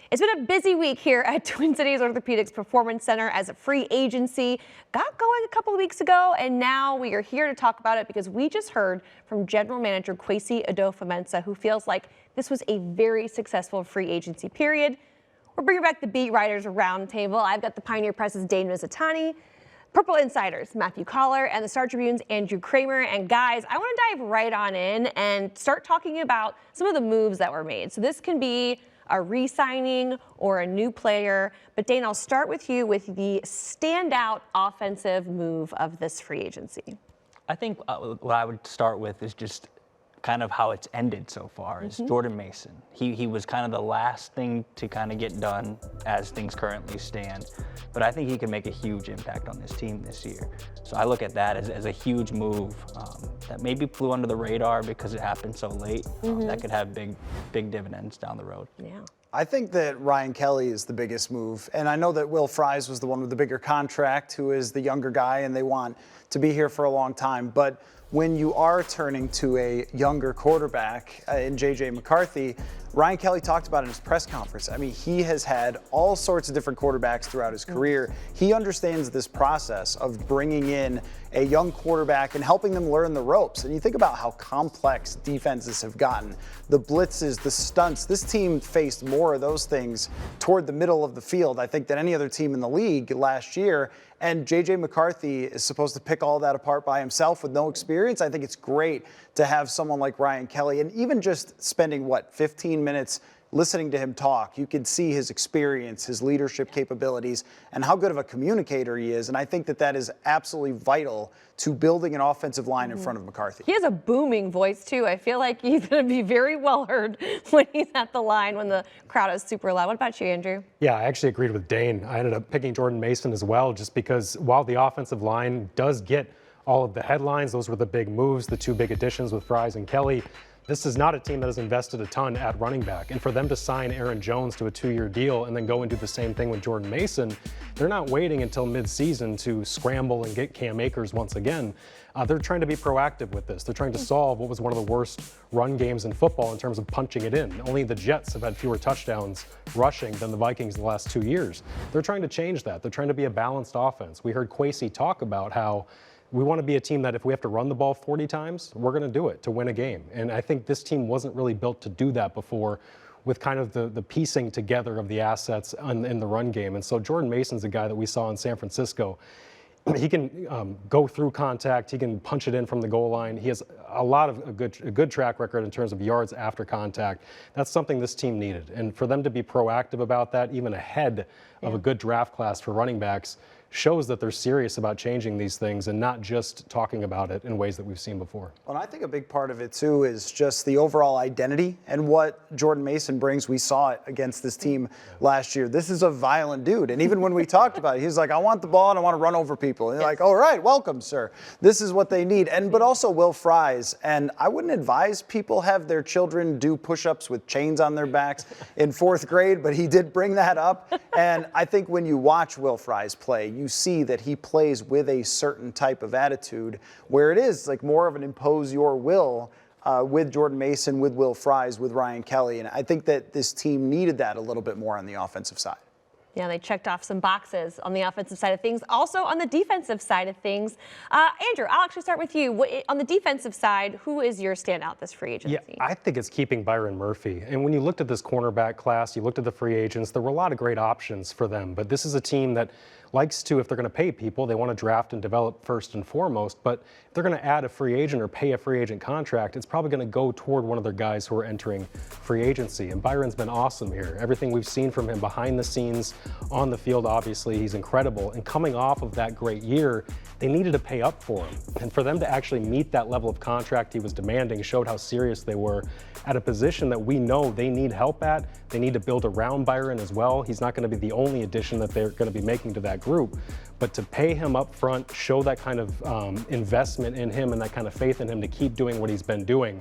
It's been a busy week here at Twin Cities Orthopedics Performance Center as a free agency got going a couple of weeks ago, and now we are here to talk about it because we just heard from General Manager Kwesi Adofo-Mensah, who feels like this was a very successful free agency period. We're bringing back the beat writers roundtable. I've got the Pioneer Press's Dane Mizutani, Purple Insiders Matthew Coller, and the Star Tribune's Andrew Krammer. And guys, I want to dive right on in and start talking about some of the moves that were made. So this can be a re-signing or a new player. But Dane, I'll start with you with the standout offensive move of this free agency. I think what I would start with is just kind of how it's ended so far is Jordan Mason. He was kind of the last thing to kind of get done as things currently stand. But I think he can make a huge impact on this team this year. So I look at that as a huge move that maybe flew under the radar because it happened so late. That could have big dividends down the road. Yeah. I think that Ryan Kelly is the biggest move. And I know that Will Fries was the one with the bigger contract, who is the younger guy, and they want to be here for a long time. But when you are turning to a younger quarterback in JJ McCarthy, Ryan Kelly talked about in his press conference. I mean, he has had all sorts of different quarterbacks throughout his career. He understands this process of bringing in a young quarterback and helping them learn the ropes. And you think about how complex defenses have gotten. The blitzes, the stunts. This team faced more of those things toward the middle of the field, I think, than any other team in the league last year. And JJ McCarthy is supposed to pick all that apart by himself with no experience. I think it's great to have someone like Ryan Kelly, and even just spending, 15 minutes listening to him talk, you can see his experience, his leadership capabilities, and how good of a communicator he is. And I think that that is absolutely vital to building an offensive line in front of McCarthy. He has a booming voice, too. I feel like he's going to be very well heard when he's at the line, when the crowd is super loud. What about you, Andrew? Yeah, I actually agreed with Dane. I ended up picking Jordan Mason as well, just because while the offensive line does get all of the headlines, those were the big moves, the two big additions with Fries and Kelly. This is not a team that has invested a ton at running back. And for them to sign Aaron Jones to a 2-year deal and then go and do the same thing with Jordan Mason, they're not waiting until midseason to scramble and get Cam Akers once again. They're trying to be proactive with this. They're trying to solve what was one of the worst run games in football in terms of punching it in. Only the Jets have had fewer touchdowns rushing than the Vikings in the last 2 years. They're trying to change that. They're trying to be a balanced offense. We heard Kwesi talk about how we want to be a team that if we have to run the ball 40 times, we're going to do it to win a game. And I think this team wasn't really built to do that before, with kind of the piecing together of the assets in the run game. And so Jordan Mason's a guy that we saw in San Francisco. He can go through contact. He can punch it in from the goal line. He has a lot of a good track record in terms of yards after contact. That's something this team needed. And for them to be proactive about that, even ahead of a good draft class for running backs, shows that they're serious about changing these things and not just talking about it in ways that we've seen before. Well, I think a big part of it, too, is just the overall identity and what Jordan Mason brings. We saw it against this team last year. This is a violent dude. And even when we talked about it, he's like, I want the ball and I want to run over people. And you're like, all right, welcome, sir. This is what they need. But also Will Fries. And I wouldn't advise people have their children do push-ups with chains on their backs in 4th grade, but he did bring that up. And I think when you watch Will Fries play, you see that he plays with a certain type of attitude where it is like more of an impose your will with Jordan Mason, with Will Fries, with Ryan Kelly. And I think that this team needed that a little bit more on the offensive side. Yeah, they checked off some boxes on the offensive side of things. Also on the defensive side of things, Andrew, I'll actually start with you. On the defensive side, who is your standout this free agency? Yeah, I think it's keeping Byron Murphy. And when you looked at this cornerback class, you looked at the free agents, there were a lot of great options for them. But this is a team that likes to, if they're going to pay people, they want to draft and develop first and foremost. But if they're going to add a free agent or pay a free agent contract, it's probably going to go toward one of their guys who are entering free agency. And Byron's been awesome here. Everything we've seen from him behind the scenes, on the field, obviously, he's incredible. And coming off of that great year, they needed to pay up for him. And for them to actually meet that level of contract he was demanding showed how serious they were at a position that we know they need help at. They need to build around Byron as well. He's not going to be the only addition that they're going to be making to that group. But to pay him up front, show that kind of investment in him and that kind of faith in him to keep doing what he's been doing,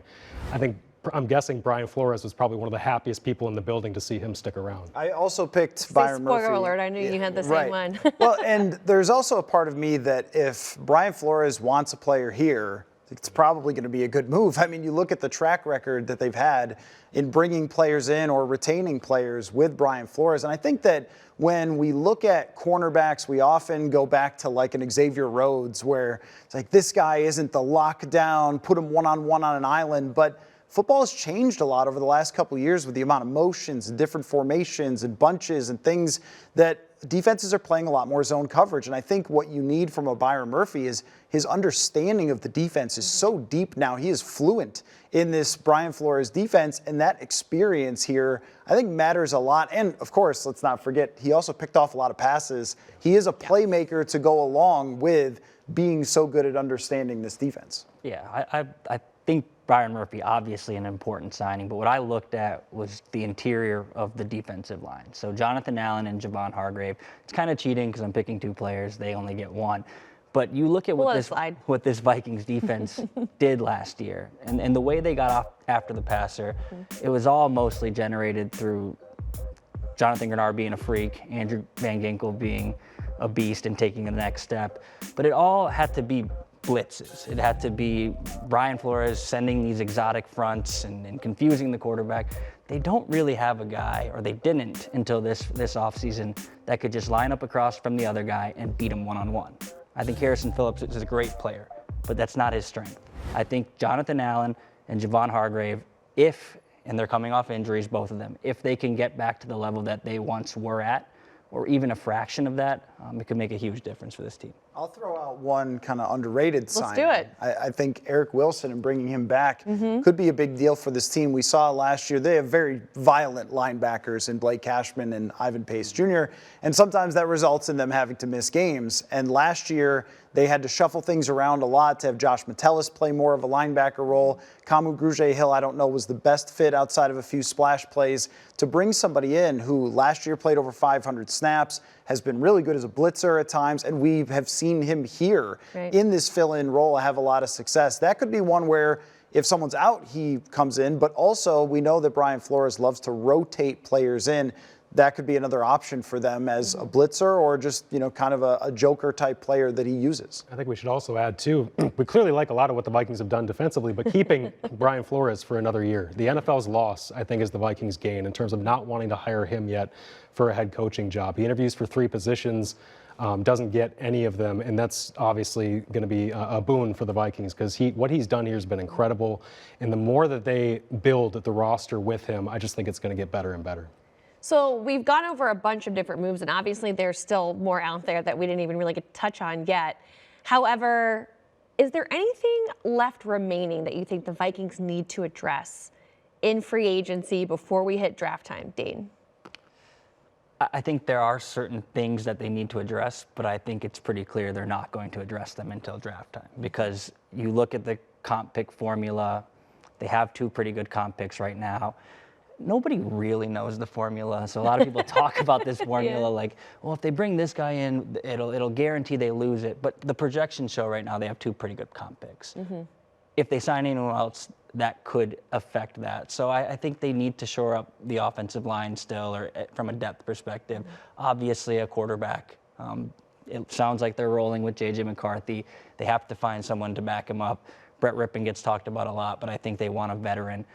I'm guessing Brian Flores was probably one of the happiest people in the building to see him stick around. I also picked Byron Murphy. Spoiler alert, I knew you had the same one. Well, and there's also a part of me that if Brian Flores wants a player here, it's probably going to be a good move. I mean, you look at the track record that they've had in bringing players in or retaining players with Brian Flores. And I think that when we look at cornerbacks, we often go back to like an Xavier Rhodes, where it's like, this guy isn't the lockdown, put him one-on-one on an island. But football has changed a lot over the last couple of years with the amount of motions and different formations and bunches and things that defenses are playing a lot more zone coverage. And I think what you need from a Byron Murphy is his understanding of the defense is so deep now. He is fluent in this Brian Flores defense, and that experience here, I think, matters a lot. And of course, let's not forget, he also picked off a lot of passes. He is a playmaker to go along with being so good at understanding this defense. Yeah, I think Byron Murphy, obviously an important signing, but what I looked at was the interior of the defensive line. So Jonathan Allen and Javon Hargrave. It's kind of cheating because I'm picking two players. They only get one. But you look at what this Vikings defense did last year, and the way they got off after the passer, it was all mostly generated through Jonathan Grenard being a freak, Andrew Van Ginkel being a beast and taking the next step. But it all had to be blitzes. It had to be Brian Flores sending these exotic fronts and confusing the quarterback. They don't really have a guy, or they didn't until this offseason, that could just line up across from the other guy and beat him one-on-one. I think Harrison Phillips is a great player, but that's not his strength. I think Jonathan Allen and Javon Hargrave, and they're coming off injuries, both of them, if they can get back to the level that they once were at, or even a fraction of that, it could make a huge difference for this team. I'll throw out one kind of underrated sign. Let's do it. I think Eric Wilson and bringing him back could be a big deal for this team. We saw last year they have very violent linebackers in Blake Cashman and Ivan Pace Jr., and sometimes that results in them having to miss games. And last year they had to shuffle things around a lot to have Josh Metellus play more of a linebacker role. Kamu Grugier-Hill, I don't know, was the best fit outside of a few splash plays. To bring somebody in who last year played over 500 snaps, has been really good as a blitzer at times, and we have seen him here in this fill-in role have a lot of success. That could be one where if someone's out, he comes in, but also we know that Brian Flores loves to rotate players in. That could be another option for them as a blitzer or just, kind of a joker type player that he uses. I think we should also add, too, we clearly like a lot of what the Vikings have done defensively, but keeping Brian Flores for another year. The NFL's loss, I think, is the Vikings' gain in terms of not wanting to hire him yet for a head coaching job. He interviews for 3 positions, doesn't get any of them, and that's obviously going to be a boon for the Vikings because what he's done here has been incredible. And the more that they build the roster with him, I just think it's going to get better and better. So we've gone over a bunch of different moves, and obviously there's still more out there that we didn't even really get to touch on yet. However, is there anything left remaining that you think the Vikings need to address in free agency before we hit draft time, Dane? I think there are certain things that they need to address, but I think it's pretty clear they're not going to address them until draft time because you look at the comp pick formula, they have 2 pretty good comp picks right now. Nobody really knows the formula, so a lot of people talk about this formula like, well, if they bring this guy in, it'll guarantee they lose it. But the projections show right now they have 2 pretty good comp picks. If they sign anyone else, that could affect that. So I think they need to shore up the offensive line still, or from a depth perspective. Obviously, a quarterback. It sounds like they're rolling with JJ McCarthy. They have to find someone to back him up. Brett Rippon gets talked about a lot, but I think they want a veteran.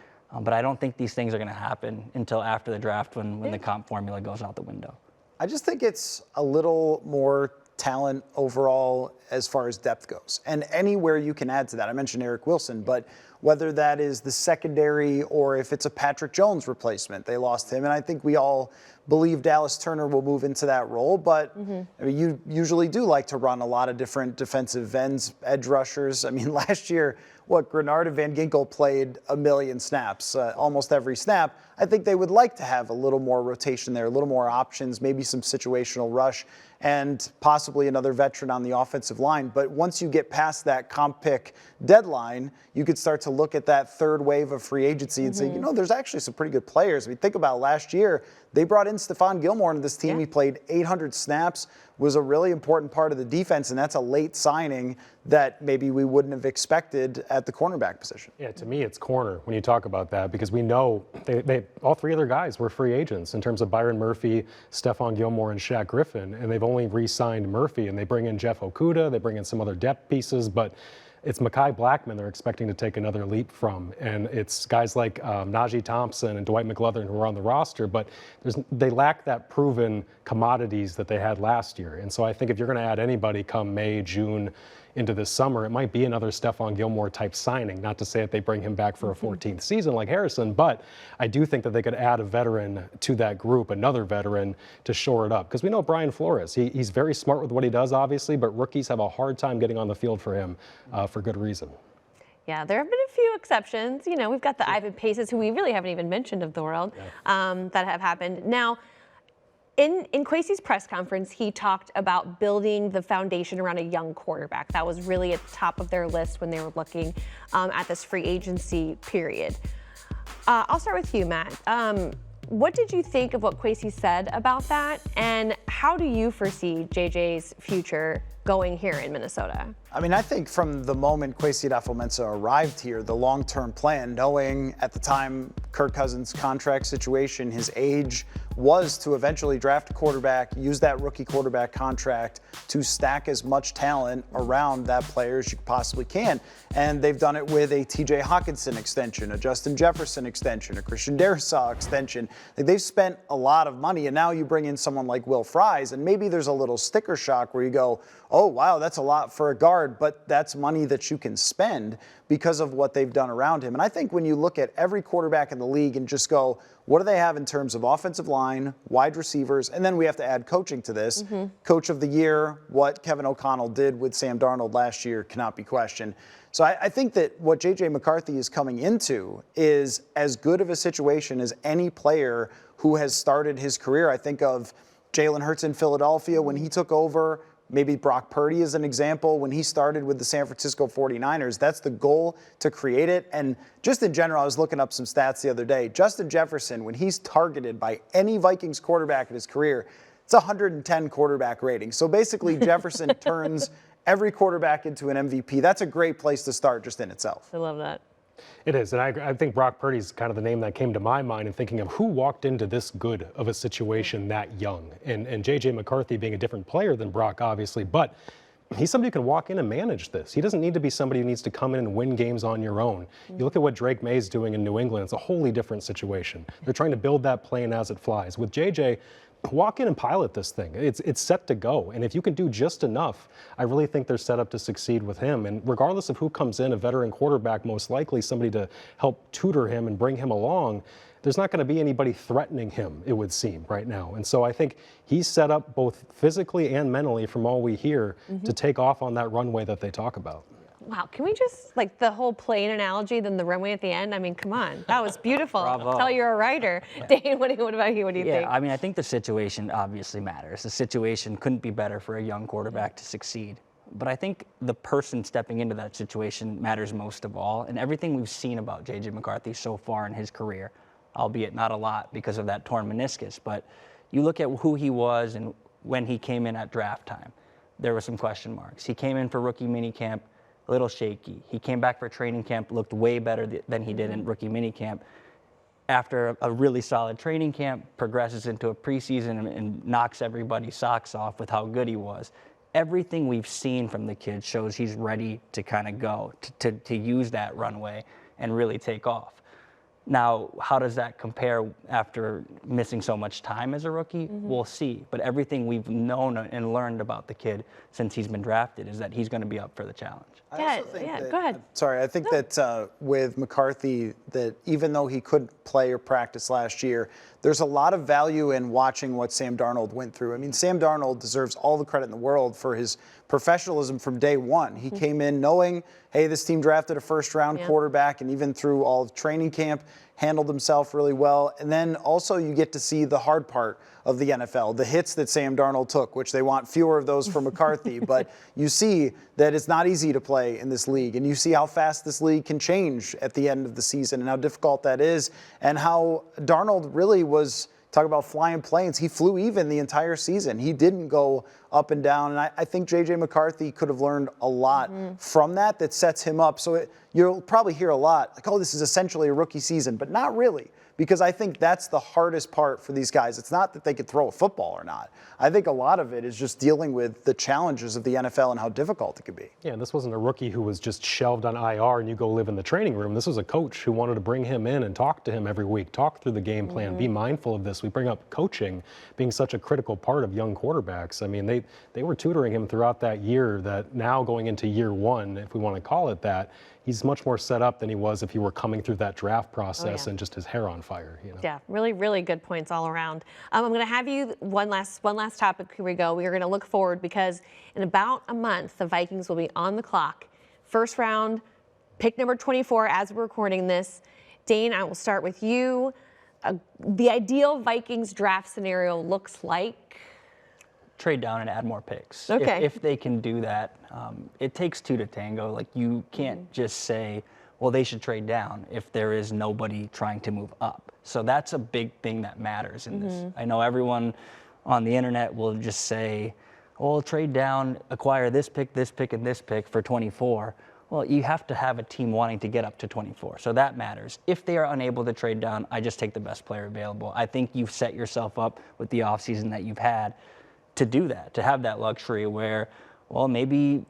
But I don't think these things are going to happen until after the draft when the comp formula goes out the window. I just think it's a little more talent overall as far as depth goes. And anywhere you can add to that. I mentioned Eric Wilson, but whether that is the secondary or if it's a Patrick Jones replacement, they lost him. And I think we all believe Dallas Turner will move into that role. But I mean, you usually do like to run a lot of different defensive ends, edge rushers. I mean, last year, Grenard and Van Ginkel played 1 million snaps, almost every snap. I think they would like to have a little more rotation there, a little more options, maybe some situational rush, and possibly another veteran on the offensive line. But once you get past that comp pick deadline, you could start to look at that third wave of free agency and say, there's actually some pretty good players. I mean, think about last year, they brought in Stephon Gilmore into this team. He played 800 snaps, was a really important part of the defense, and that's a late signing that maybe we wouldn't have expected at the cornerback position. Yeah, to me, it's corner when you talk about that because we know they all 3 other guys were free agents in terms of Byron Murphy, Stephon Gilmore, and Shaq Griffin, and they've only re-signed Murphy, and they bring in Jeff Okudah, they bring in some other depth pieces, but it's Mekhi Blackmon they're expecting to take another leap from. And it's guys like Najee Thompson and Dwight McGlothern who are on the roster, but they lack that proven commodities that they had last year. And so I think if you're going to add anybody come May, June, into this summer, it might be another Stephon Gilmore type signing. Not to say that they bring him back for a 14th season like Harrison, but I do think that they could add a veteran to that group, another veteran to shore it up. Because we know Brian Flores, he's very smart with what he does, obviously, but rookies have a hard time getting on the field for him for good reason. Yeah, there have been a few exceptions. You know, we've got the Ivan Paces, who we really haven't even mentioned of the world, that have happened. Now, in Kwesi's press conference, he talked about building the foundation around a young quarterback. That was really at the top of their list when they were looking at this free agency period. I'll start with you, Matt. What did you think of what Kwesi said about that, and how do you foresee JJ's future going here in Minnesota? I mean, I think from the moment Kwesi Adofo-Mensah arrived here, the long-term plan, knowing at the time Kirk Cousins' contract situation, his age, was to eventually draft a quarterback, use that rookie quarterback contract to stack as much talent around that player as you possibly can. And they've done it with a TJ Hawkinson extension, a Justin Jefferson extension, a Christian Darrisaw extension. Like, they've spent a lot of money, and now you bring in someone like Will Fries, and maybe there's a little sticker shock where you go, oh, wow, that's a lot for a guard, but that's money that you can spend because of what they've done around him. And I think when you look at every quarterback in the league and just go, what do they have in terms of offensive line, wide receivers, and then we have to add coaching to this. Coach of the year, what Kevin O'Connell did with Sam Darnold last year cannot be questioned. So I think that what JJ McCarthy is coming into is as good of a situation as any player who has started his career. I think of Jalen Hurts in Philadelphia when he took over. Maybe Brock Purdy is an example when he started with the San Francisco 49ers. That's the goal, to create it. And just in general, I was looking up some stats the other day. Justin Jefferson, when he's targeted by any Vikings quarterback in his career, it's 110 quarterback rating. So basically, Jefferson turns every quarterback into an MVP. That's a great place to start just in itself. I love that. It is, and I think Brock Purdy's kind of the name that came to my mind in thinking of who walked into this good of a situation that young. And JJ McCarthy being a different player than Brock, obviously, but he's somebody who can walk in and manage this. He doesn't need to be somebody who needs to come in and win games on your own. You look at what Drake May's doing in New England, it's a wholly different situation. They're trying to build that plane as it flies. With JJ, walk in and pilot this thing. It's set to go. And if you can do just enough, I really think they're set up to succeed with him. And regardless of who comes in, a veteran quarterback, most likely somebody to help tutor him and bring him along, there's not going to be anybody threatening him, it would seem, right now. And so I think he's set up both physically and mentally, from all we hear, to take off on that runway that they talk about. Wow, can we just, like, the whole plane analogy, then the runway at the end? I mean, come on, that was beautiful. Bravo. Tell you're a writer. Dane, what about you? What do you think? Yeah, I mean, I think the situation obviously matters. The situation couldn't be better for a young quarterback to succeed. But I think the person stepping into that situation matters most of all. And everything we've seen about JJ McCarthy so far in his career, albeit not a lot because of that torn meniscus, but you look at who he was and when he came in at draft time, there were some question marks. He came in for rookie minicamp, a little shaky. He came back for training camp, looked way better than he did in rookie minicamp. After a really solid training camp, progresses into a preseason and knocks everybody's socks off with how good he was. Everything we've seen from the kid shows he's ready to kind of go, to use that runway and really take off. Now, how does that compare after missing so much time as a rookie? We'll see. But everything we've known and learned about the kid since he's been drafted is that he's going to be up for the challenge. Yeah, go ahead. Sorry, I think that with McCarthy, that even though he couldn't play or practice last year, there's a lot of value in watching what Sam Darnold went through. I mean, Sam Darnold deserves all the credit in the world for his professionalism from day one. He came in knowing, hey, this team drafted a first-round quarterback, and even through all of training camp, handled himself really well. And then also you get to see the hard part of the NFL, the hits that Sam Darnold took, which they want fewer of those for McCarthy. But you see that it's not easy to play in this league, and you see how fast this league can change at the end of the season and how difficult that is, and how Darnold really was, talk about flying planes, he flew even the entire season. He didn't go up and down, and I think JJ McCarthy could have learned a lot from that sets him up. So you'll probably hear a lot, like, oh, this is essentially a rookie season, but not really, because I think that's the hardest part for these guys. It's not that they could throw a football or not. I think a lot of it is just dealing with the challenges of the NFL and how difficult it could be. Yeah, and this wasn't a rookie who was just shelved on IR and you go live in the training room. This was a coach who wanted to bring him in and talk to him every week, talk through the game plan, be mindful of this. We bring up coaching being such a critical part of young quarterbacks. I mean, they were tutoring him throughout that year, that now going into year one, if we want to call it that, he's much more set up than he was if he were coming through that draft process and just his hair on fire. You know? Yeah, really, really good points all around. I'm going to have you one last topic. Here we go. We are going to look forward because in about a month, the Vikings will be on the clock. First round, pick number 24 as we're recording this. Dane, I will start with you. The ideal Vikings draft scenario looks like? Trade down and add more picks. Okay. If they can do that, it takes two to tango. Like, you can't just say, well, they should trade down if there is nobody trying to move up. So that's a big thing that matters in this. I know everyone on the internet will just say, well, trade down, acquire this pick, and this pick for 24. Well, you have to have a team wanting to get up to 24. So that matters. If they are unable to trade down, I just take the best player available. I think you've set yourself up with the offseason that you've had to do that, to have that luxury where, well, maybe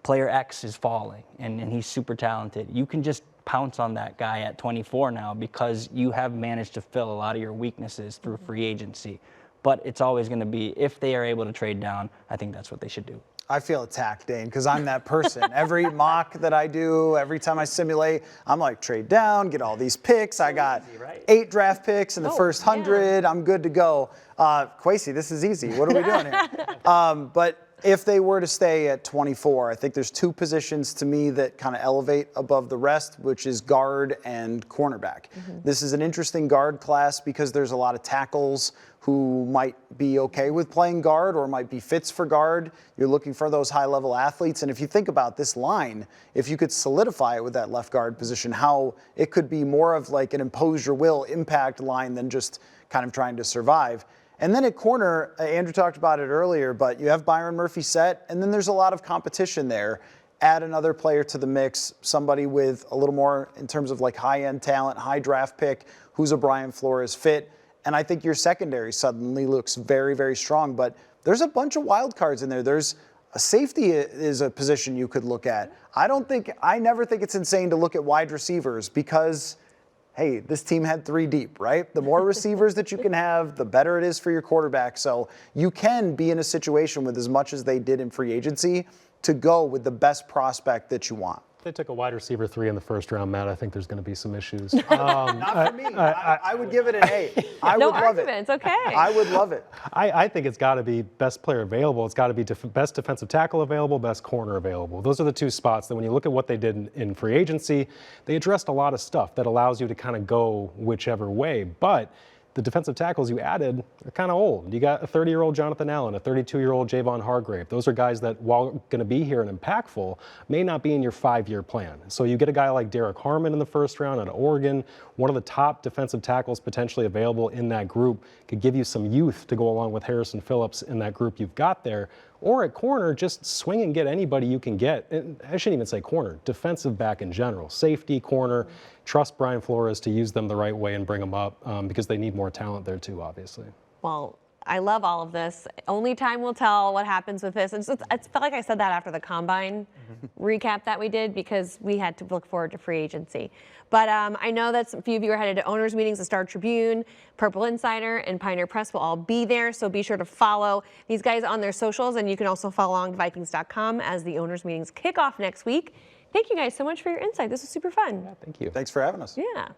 player X is falling and he's super talented. You can just pounce on that guy at 24 now because you have managed to fill a lot of your weaknesses through free agency. But it's always going to be, if they are able to trade down, I think that's what they should do. I feel attacked, Dane, because I'm that person. Every mock that I do, every time I simulate, I'm like, trade down, get all these picks. I got 8 draft picks in the first 100. I'm good to go. Kwesi, this is easy. What are we doing here? But if they were to stay at 24, I think there's 2 positions to me that kind of elevate above the rest, which is guard and cornerback. This is an interesting guard class because there's a lot of tackles who might be okay with playing guard or might be fits for guard. You're looking for those high-level athletes. And if you think about this line, if you could solidify it with that left guard position, how it could be more of like an impose your will impact line than just kind of trying to survive. And then at corner, Andrew talked about it earlier, but you have Byron Murphy set, and then there's a lot of competition there. Add another player to the mix, somebody with a little more in terms of like high-end talent, high draft pick, who's a Brian Flores fit. And I think your secondary suddenly looks very, very strong. But there's a bunch of wild cards in there. There's a safety is a position you could look at. I never think it's insane to look at wide receivers because, hey, this team had 3 deep, right? The more receivers that you can have, the better it is for your quarterback. So you can be in a situation with as much as they did in free agency to go with the best prospect that you want. If they took a wide receiver 3 in the first round, Matt, I think there's going to be some issues. Not for me. I would give it an 8. I No would love it. arguments, okay. I would love it. I think it's got to be best player available. It's got to be best defensive tackle available, best corner available. Those are the 2 spots that when you look at what they did in free agency, they addressed a lot of stuff that allows you to kind of go whichever way. But the defensive tackles you added are kind of old. You got a 30-year-old Jonathan Allen, a 32-year-old Javon Hargrave. Those are guys that, while going to be here and impactful, may not be in your 5-year plan. So you get a guy like Derek Harmon in the first round out of Oregon, one of the top defensive tackles potentially available in that group, could give you some youth to go along with Harrison Phillips in that group you've got there. Or at corner, just swing and get anybody you can get. And I shouldn't even say corner, defensive back in general. Safety, corner, trust Brian Flores to use them the right way and bring them up because they need more talent there too, obviously. Well, I love all of this. Only time will tell what happens with this. It's felt like I said that after the Combine recap that we did because we had to look forward to free agency. But I know that a few of you are headed to owners' meetings. The Star Tribune, Purple Insider, and Pioneer Press will all be there. So be sure to follow these guys on their socials. And you can also follow along to Vikings.com as the owners' meetings kick off next week. Thank you guys so much for your insight. This was super fun. Yeah, thank you. Thanks for having us. Yeah.